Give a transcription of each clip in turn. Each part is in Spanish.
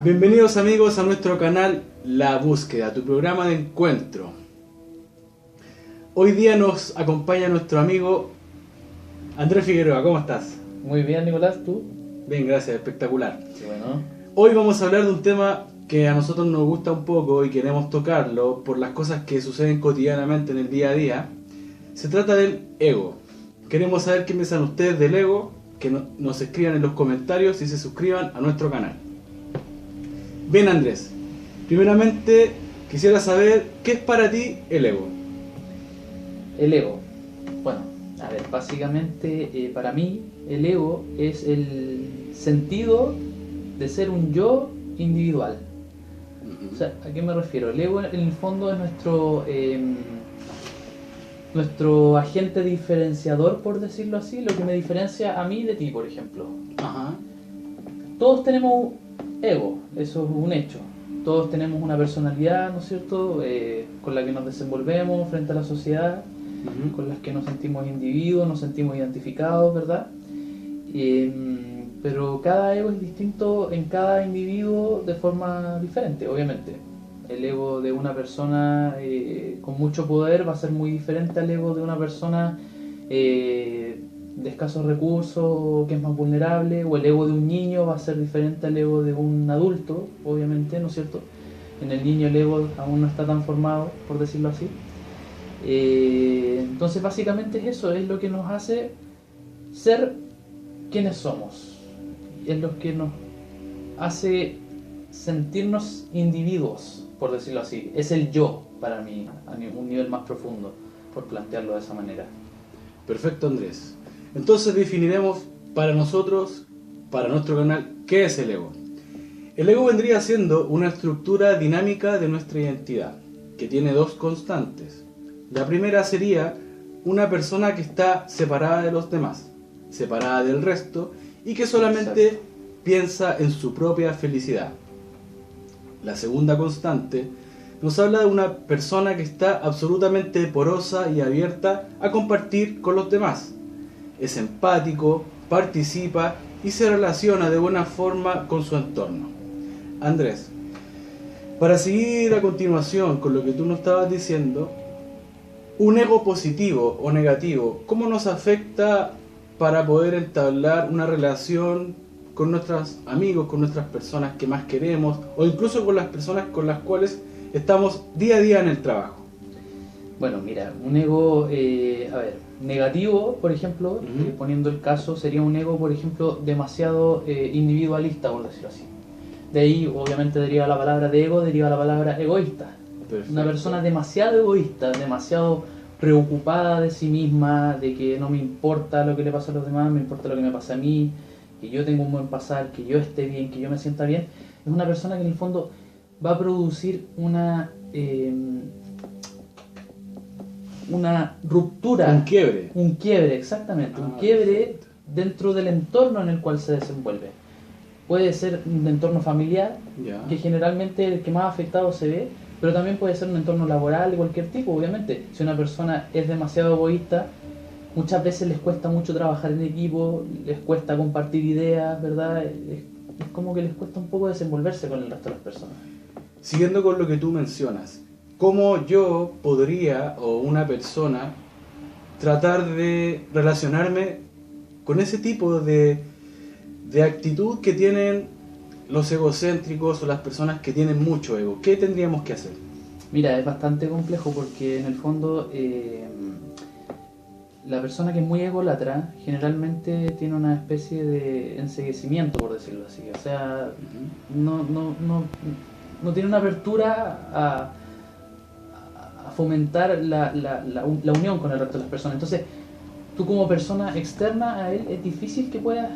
Bienvenidos amigos a nuestro canal La Búsqueda, tu programa de encuentro. Hoy día nos acompaña nuestro amigo Andrés Figueroa. ¿Cómo estás? Muy bien, Nicolás, ¿tú? Bien, gracias, espectacular. Qué bueno. Hoy vamos a hablar de un tema que a nosotros nos gusta un poco y queremos tocarlo por las cosas que suceden cotidianamente en el día a día. Se trata del ego. Queremos saber qué piensan ustedes del ego, que nos escriban en los comentarios y se suscriban a nuestro canal. Bien, Andrés, primeramente quisiera saber qué es para ti el ego. El ego. Bueno, a ver, básicamente para mí el ego es el sentido de ser un yo individual. O sea, ¿a qué me refiero? El ego en el fondo es nuestro agente diferenciador, por decirlo así, lo que me diferencia a mí de ti, por ejemplo. Ajá. Todos tenemos ego, eso es un hecho. Todos tenemos una personalidad, ¿no es cierto?, con la que nos desenvolvemos frente a la sociedad, con las que nos sentimos individuos, nos sentimos identificados, ¿verdad? Pero cada ego es distinto en cada individuo de forma diferente, obviamente. El ego de una persona con mucho poder va a ser muy diferente al ego de una persona de escasos recursos, que es más vulnerable, o el ego de un niño va a ser diferente al ego de un adulto, obviamente, ¿no es cierto? En el niño el ego aún no está tan formado, por decirlo así. Entonces básicamente es eso, es lo que nos hace ser quienes somos, es lo que nos hace sentirnos individuos, por decirlo así. Es el yo para mí, a un nivel más profundo, por plantearlo de esa manera. Perfecto, Andrés. Entonces definiremos para nosotros, para nuestro canal, ¿qué es el ego? El ego vendría siendo una estructura dinámica de nuestra identidad, que tiene dos constantes. La primera sería una persona que está separada de los demás, separada del resto, y que solamente piensa en su propia felicidad. La segunda constante nos habla de una persona que está absolutamente porosa y abierta a compartir con los demás. Es empático, participa y se relaciona de buena forma con su entorno. Andrés, para seguir a continuación con lo que tú nos estabas diciendo, un ego positivo o negativo, ¿cómo nos afecta para poder entablar una relación con nuestros amigos, con nuestras personas que más queremos, o incluso con las personas con las cuales estamos día a día en el trabajo? Bueno, mira, un ego, negativo, por ejemplo, poniendo el caso, sería un ego, por ejemplo, demasiado individualista, por decirlo así. De ahí, obviamente, deriva la palabra de ego, deriva la palabra egoísta. Perfecto. Una persona demasiado egoísta, demasiado preocupada de sí misma, de que no me importa lo que le pasa a los demás, me importa lo que me pasa a mí, que yo tenga un buen pasar, que yo esté bien, que yo me sienta bien. Es una persona que en el fondo va a producir una ruptura. Un quiebre, exactamente. Un quiebre dentro del entorno en el cual se desenvuelve. Puede ser un entorno familiar, que generalmente es el que más afectado se ve, pero también puede ser un entorno laboral de cualquier tipo, obviamente. Si una persona es demasiado egoísta, muchas veces les cuesta mucho trabajar en equipo, les cuesta compartir ideas, ¿verdad? Es como que les cuesta un poco desenvolverse con el resto de las personas. Siguiendo con lo que tú mencionas, ¿cómo yo podría, o una persona, tratar de relacionarme con ese tipo de actitud que tienen los egocéntricos o las personas que tienen mucho ego? ¿Qué tendríamos que hacer? Mira, es bastante complejo porque en el fondo la persona que es muy ególatra generalmente tiene una especie de enceguecimiento, por decirlo así. O sea, no tiene una apertura a fomentar la unión con el resto de las personas. Entonces, tú como persona externa a él es difícil que puedas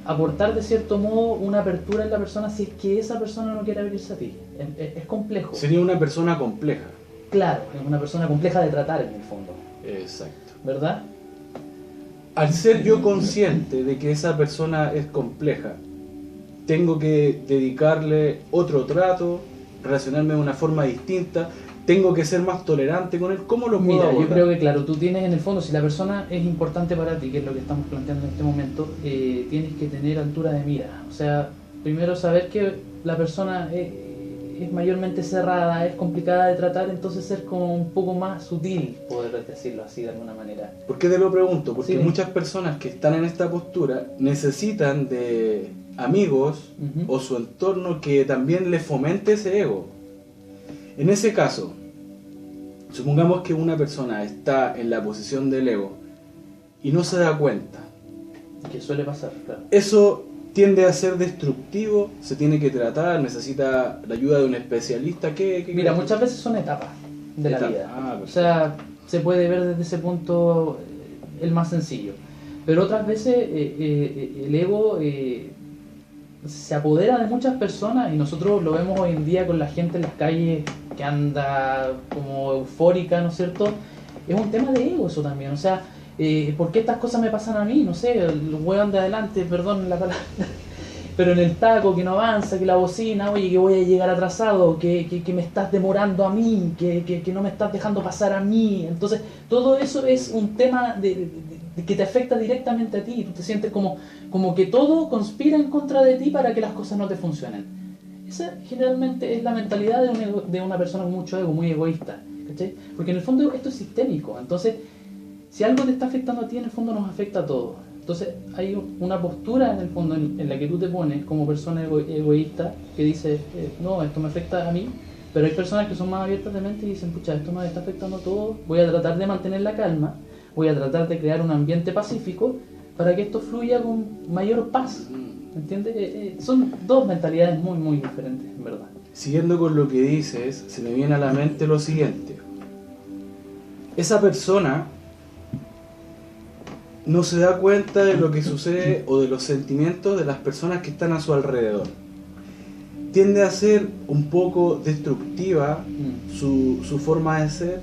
aportar de cierto modo una apertura en la persona si es que esa persona no quiere abrirse a ti. Es complejo. Sería una persona compleja. Claro, es una persona compleja de tratar en el fondo. Exacto. ¿Verdad? Al ser yo consciente de que esa persona es compleja, tengo que dedicarle otro trato, relacionarme de una forma distinta, tengo que ser más tolerante con él. ¿Cómo lo puedo abordar? Yo creo que claro, tú tienes en el fondo, si la persona es importante para ti, que es lo que estamos planteando en este momento, tienes que tener altura de mira. O sea, Primero saber que la persona es mayormente cerrada, es complicada de tratar, entonces ser como un poco más sutil, poder decirlo así de alguna manera. ¿Por qué te lo pregunto? Porque Sí. muchas personas que están en esta postura necesitan de amigos o su entorno que también les fomente ese ego. En ese caso, supongamos que una persona está en la posición del ego y no se da cuenta. Que suele pasar, claro. Eso tiende a ser destructivo, se tiene que tratar, necesita la ayuda de un especialista. ¿Qué Mira, crees? muchas veces son etapas de la vida. Ah, o sea, se puede ver desde ese punto el más sencillo. Pero otras veces el ego se apodera de muchas personas y nosotros lo vemos hoy en día con la gente en las calles que anda como eufórica, ¿no es cierto? Es un tema de ego eso también, o sea, ¿por qué estas cosas me pasan a mí? No sé, el hueón de adelante, perdón la palabra, pero en el taco que no avanza, que la bocina, oye, que voy a llegar atrasado, que me estás demorando a mí, que no me estás dejando pasar a mí. Entonces, todo eso es un tema de que te afecta directamente a ti. Tú te sientes como que todo conspira en contra de ti para que las cosas no te funcionen. Esa generalmente es la mentalidad de una persona con mucho ego, muy egoísta, ¿cachai? Porque en el fondo esto es sistémico. Entonces, si algo te está afectando a ti, en el fondo nos afecta a todos. Entonces hay una postura en el fondo en la que tú te pones como persona egoísta que dice, no, esto me afecta a mí, pero hay personas que son más abiertas de mente y dicen, pucha, esto nos está afectando a todos, voy a tratar de mantener la calma, voy a tratar de crear un ambiente pacífico para que esto fluya con mayor paz. ¿Entiendes? Son dos mentalidades muy, muy diferentes, en verdad. Siguiendo con lo que dices, se me viene a la mente lo siguiente. Esa persona no se da cuenta de lo que sucede o de los sentimientos de las personas que están a su alrededor. Tiende a ser un poco destructiva su forma de ser,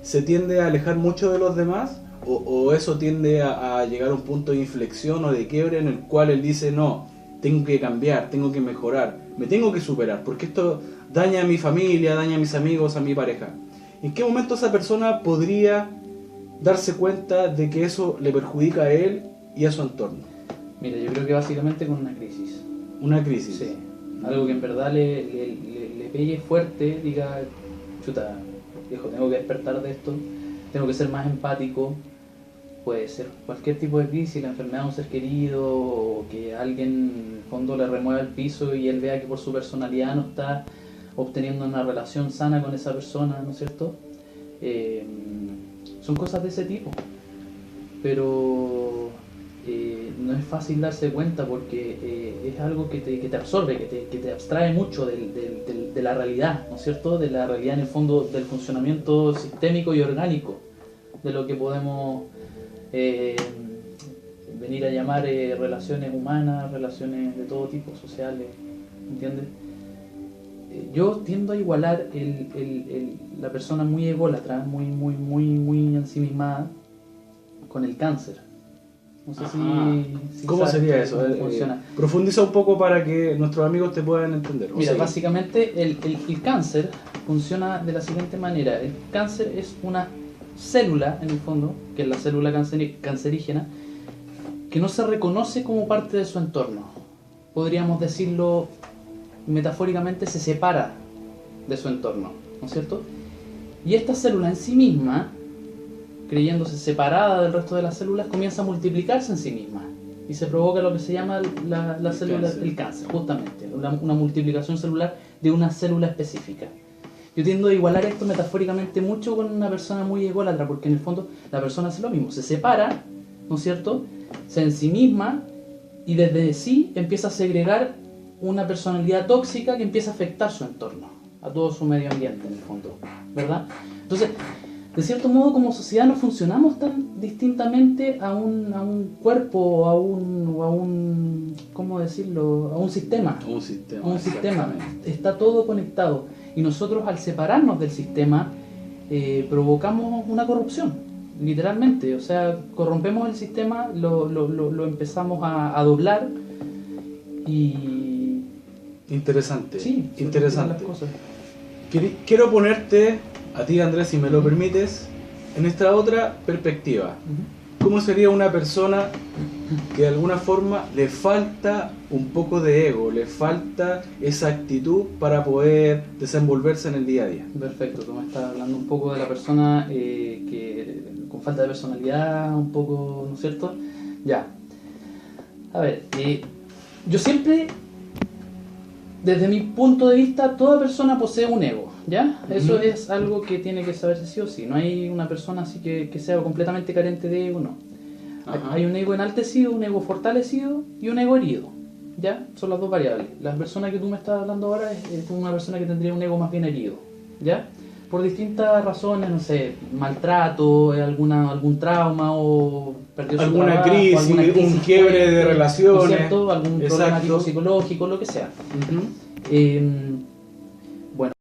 se tiende a alejar mucho de los demás, o eso tiende a llegar a un punto de inflexión o de quiebre en el cual él dice, no, tengo que cambiar, tengo que mejorar, me tengo que superar, porque esto daña a mi familia, daña a mis amigos, a mi pareja. ¿En qué momento esa persona podría darse cuenta de que eso le perjudica a él y a su entorno? Mira, yo creo que básicamente con una crisis. Una crisis. Sí. Algo que en verdad le pegue fuerte, diga, chuta, viejo, tengo que despertar de esto, tengo que ser más empático. Puede ser cualquier tipo de crisis, la enfermedad de un ser querido, o que alguien en el fondo le remueva el piso y él vea que por su personalidad no está obteniendo una relación sana con esa persona, ¿no es cierto? Son cosas de ese tipo, pero no es fácil darse cuenta porque es algo que te absorbe, que te abstrae mucho de la realidad, ¿no es cierto? De la realidad en el fondo del funcionamiento sistémico y orgánico de lo que podemos venir a llamar relaciones humanas, relaciones de todo tipo, sociales, ¿entiendes? Yo tiendo a igualar la persona muy ególatra, muy ensimismada, con el cáncer. No sé si ¿Cómo sería eso? Cómo funciona. Profundiza un poco para que nuestros amigos te puedan entender. Mira, básicamente el cáncer funciona de la siguiente manera. El cáncer es una célula, en el fondo, que es la célula cancerígena, que no se reconoce como parte de su entorno. Podríamos decirlo metafóricamente, se separa de su entorno, ¿no es cierto? Y esta célula en sí misma, creyéndose separada del resto de las células, comienza a multiplicarse en sí misma y se provoca lo que se llama la célula, el cáncer, justamente, una multiplicación celular de una célula específica. Yo tiendo a igualar esto metafóricamente mucho con una persona muy ególatra, porque en el fondo la persona hace lo mismo, se separa, ¿no es cierto?, se ensimisma y desde sí empieza a segregar una personalidad tóxica que empieza a afectar su entorno, a todo su medio ambiente en el fondo, ¿verdad? Entonces, de cierto modo, como sociedad no funcionamos tan distintamente a un cuerpo, a un ¿cómo decirlo?, a un sistema. Un sistema. Un sistema. Está todo conectado. Y nosotros, al separarnos del sistema, provocamos una corrupción, literalmente. O sea, corrompemos el sistema, lo empezamos a doblar y... Interesante. Sí, interesante. las cosas. Quiero ponerte, a ti Andrés, si me lo permites, en esta otra perspectiva. ¿Cómo sería una persona que de alguna forma le falta un poco de ego, le falta esa actitud para poder desenvolverse en el día a día? Perfecto, tú me estás hablando un poco de la persona que con falta de personalidad, un poco, ¿no es cierto? Ya. A ver, yo siempre, desde mi punto de vista, toda persona posee un ego, ¿ya? Eso es algo que tiene que saberse sí o sí. No hay una persona así que sea completamente carente de ego, no. Ajá. Hay un ego enaltecido, un ego fortalecido y un ego herido, ¿ya? Son las dos variables. La persona que tú me estás hablando ahora es una persona que tendría un ego más bien herido, ¿ya? Por distintas razones, no sé, maltrato, algún trauma o perdió su alguna trabajo, crisis, alguna crisis un quiebre fuerte, de ¿no es relaciones, cierto? Algún problema exacto, tipo psicológico, lo que sea. Ujú.